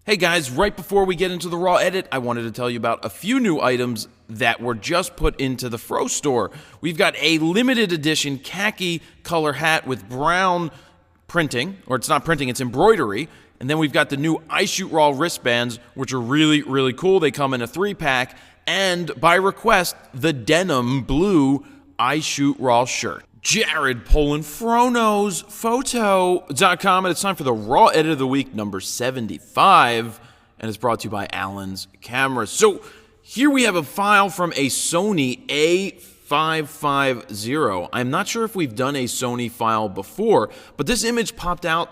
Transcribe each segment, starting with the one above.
Hey guys, right before we get into the raw edit, I wanted to tell you about a few new items that were just put into the Fro store. We've got a limited edition khaki color hat with brown printing, or it's not printing, it's embroidery. And then we've got the new iShoot Raw wristbands, which are really, really cool. They come in a 3-pack, and by request, the denim blue iShoot Raw shirt. Jared Polin, FroKnowsPhoto.com, and it's time for the Raw Edit of the Week, number 75, and it's brought to you by Allen's Cameras. So here we have a file from a Sony A550. I'm not sure if we've done a Sony file before, but this image popped out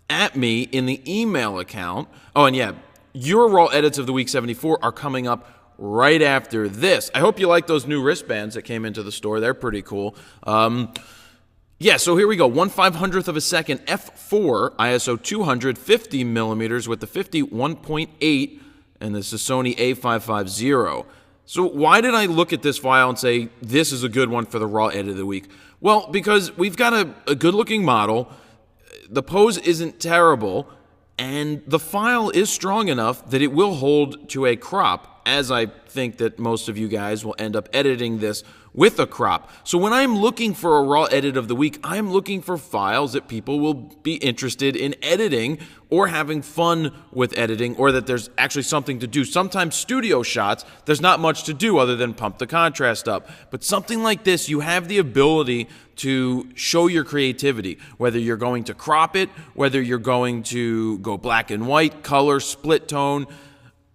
at me in the email account. Oh, and yeah, your Raw Edits of the Week 74 are coming up right after this. I hope you like those new wristbands that came into the store. They're pretty cool. Yeah, so here we go. 1/500th of a second, f4, ISO 250 millimeters with the 51.8, and this is Sony A550. So why did I look at this file and say, this is a good one for the Raw Edit of the Week? Well, because we've got a good-looking model. The pose isn't terrible, and the file is strong enough that it will hold to a crop, as I think that most of you guys will end up editing this with a crop. So when I'm looking for a Raw Edit of the Week, I'm looking for files that people will be interested in editing or having fun with editing, or that there's actually something to do. Sometimes studio shots, there's not much to do other than pump the contrast up. But something like this, you have the ability to show your creativity, whether you're going to crop it, whether you're going to go black and white, color, split tone,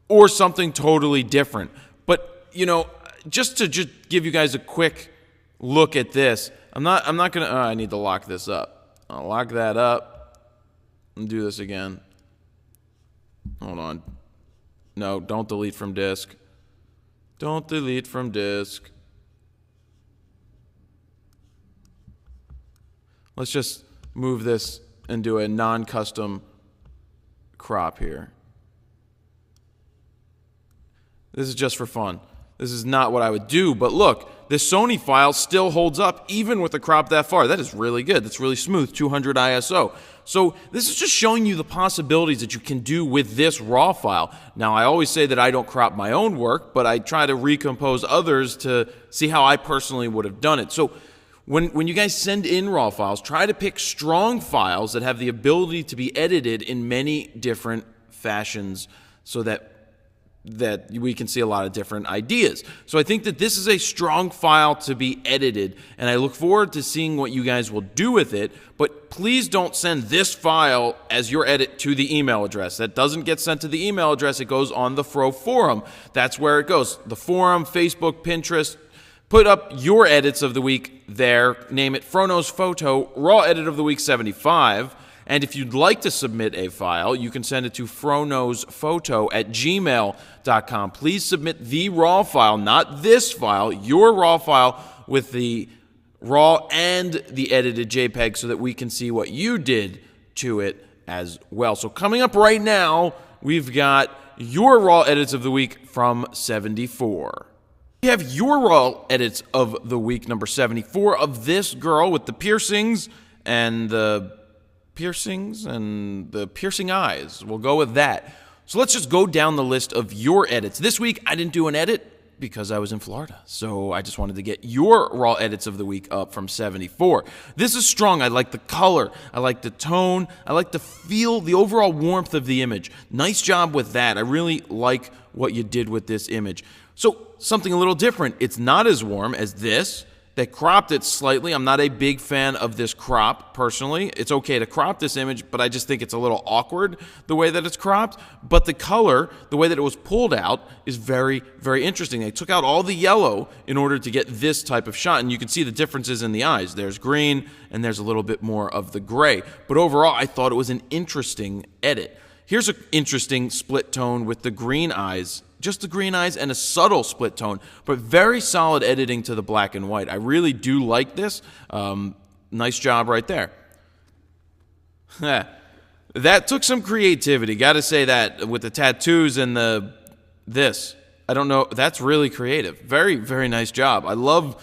or something totally different. But, you know, just to give you guys a quick look at this, I'm not gonna, I need to lock this up. I'll lock that up and do this again. Hold on. No, don't delete from disk. Don't delete from disk. Let's just move this and do a non-custom crop here. This is just for fun. This is not what I would do, but look, this Sony file still holds up even with a crop that far. That is really good. That's really smooth, 200 ISO. So this is just showing you the possibilities that you can do with this RAW file. Now, I always say that I don't crop my own work, but I try to recompose others to see how I personally would have done it. So when you guys send in RAW files, try to pick strong files that have the ability to be edited in many different fashions so that we can see a lot of different ideas. So I think that this is a strong file to be edited, and I look forward to seeing what you guys will do with it. But please don't send this file as your edit to the email address. That doesn't get sent to the email address. It goes on the Fro forum. That's where it goes. The forum, Facebook, Pinterest. Put up your edits of the week there. Name it Fro Knows Photo, Raw Edit of the Week 75. And if you'd like to submit a file, you can send it to froknowsphoto@gmail.com. Please submit the raw file, not this file, your raw file with the raw and the edited JPEG so that we can see what you did to it as well. So coming up right now, we've got your raw edits of the week from 74. We have your raw edits of the week, number 74, of this girl with the piercings and the piercing eyes. We'll go with that. So let's just go down the list of your edits. This week, I didn't do an edit because I was in Florida. So I just wanted to get your raw edits of the week up from 74. This is strong. I like the color. I like the tone. I like the feel, the overall warmth of the image. Nice job with that. I really like what you did with this image. So something a little different. It's not as warm as this. They cropped it slightly. I'm not a big fan of this crop, personally. It's okay to crop this image, but I just think it's a little awkward the way that it's cropped. But the color, the way that it was pulled out, is very, very interesting. They took out all the yellow in order to get this type of shot, and you can see the differences in the eyes. There's green, and there's a little bit more of the gray. But overall, I thought it was an interesting edit. Here's an interesting split tone with the green eyes. Just the green eyes and a subtle split tone, but very solid editing to the black and white. I really do like this. Nice job right there. That took some creativity. Got to say that with the tattoos and this. I don't know. That's really creative. Very, very nice job. I love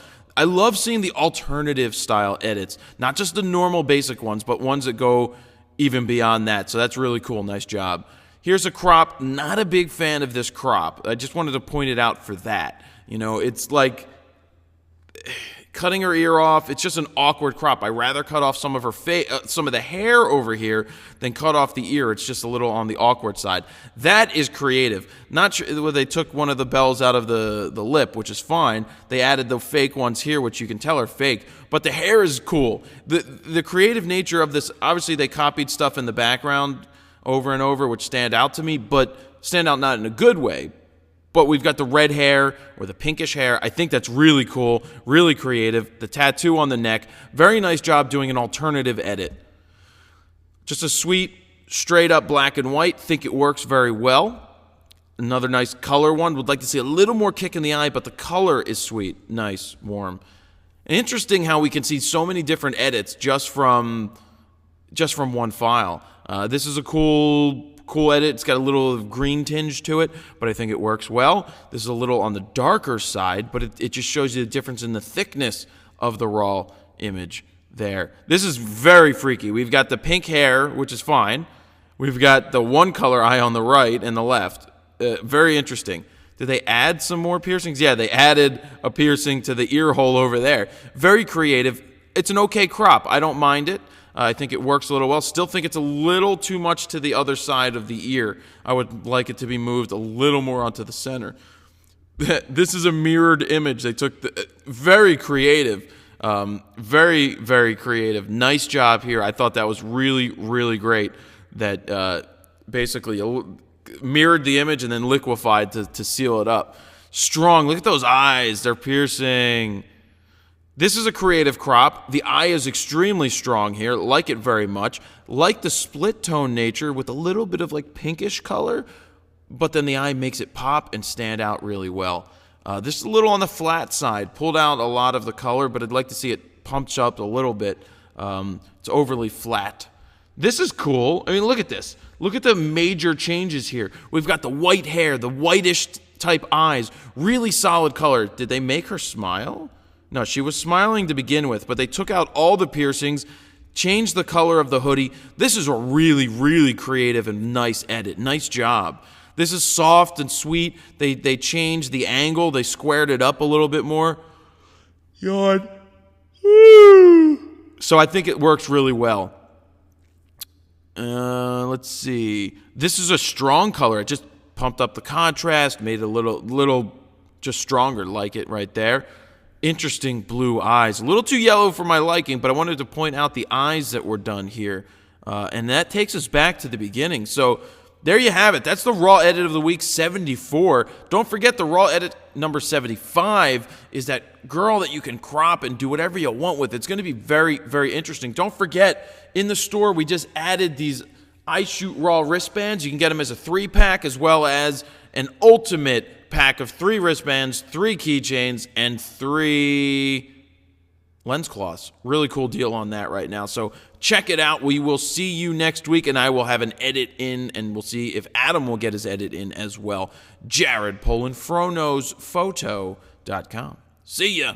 seeing the alternative style edits, not just the normal basic ones, but ones that go even beyond that. So that's really cool. Nice job. Here's a crop. Not a big fan of this crop. I just wanted to point it out for that. It's like cutting her ear off. It's just an awkward crop. I rather cut off some of her some of the hair over here than cut off the ear. It's just a little on the awkward side. That is creative. Not sure where they took one of the bells out of the lip, which is fine. They added the fake ones here, which you can tell are fake. But the hair is cool. The creative nature of this, obviously they copied stuff in the background over and over, which stand out to me, but stand out not in a good way. But we've got the red hair or the pinkish hair. I think that's really cool, really creative. The tattoo on the neck. Very nice job doing an alternative edit. Just a sweet, straight up black and white. Think it works very well. Another nice color one. Would like to see a little more kick in the eye, but the color is sweet. Nice, warm. Interesting how we can see so many different edits just from one file. This is a cool edit. It's got a little green tinge to it, but I think it works well. This is a little on the darker side, but it just shows you the difference in the thickness of the raw image there. This is very freaky. We've got the pink hair, which is fine. We've got the one color eye on the right and the left. Very interesting. Did they add some more piercings? Yeah, they added a piercing to the ear hole over there. Very creative. It's an okay crop. I don't mind it. I think it works a little well. Still think it's a little too much to the other side of the ear. I would like it to be moved a little more onto the center. This is a mirrored image. They took very creative. Very, very creative. Nice job here. I thought that was really, really great. That basically mirrored the image and then liquefied to seal it up. Strong. Look at those eyes. They're piercing. This is a creative crop. The eye is extremely strong here. Like it very much. Like the split tone nature with a little bit of like pinkish color, but then the eye makes it pop and stand out really well. This is a little on the flat side. Pulled out a lot of the color, but I'd like to see it pumped up a little bit. It's overly flat. This is cool. I mean, look at this. Look at the major changes here. We've got the white hair, the whitish type eyes. Really solid color. Did they make her smile? No, she was smiling to begin with, but they took out all the piercings, changed the color of the hoodie. This is a really, really creative and nice edit. Nice job. This is soft and sweet. They changed the angle. They squared it up a little bit more. Yawn. So I think it works really well. Let's see. This is a strong color. It just pumped up the contrast, made it a little just stronger. Like it right there. Interesting blue eyes. A little too yellow for my liking, but I wanted to point out the eyes that were done here. And that takes us back to the beginning. So there you have it. That's the Raw Edit of the Week 74. Don't forget the Raw Edit number 75 is that girl that you can crop and do whatever you want with. It's going to be very, very interesting. Don't forget, in the store, we just added these iShoot Raw wristbands. You can get them as a 3-pack as well as an ultimate pack of 3 wristbands, 3 keychains, and 3 lens cloths. Really cool deal on that right now. So check it out. We will see you next week, and I will have an edit in, and we'll see if Adam will get his edit in as well. Jared Poland, FroKnowsPhoto.com. See ya.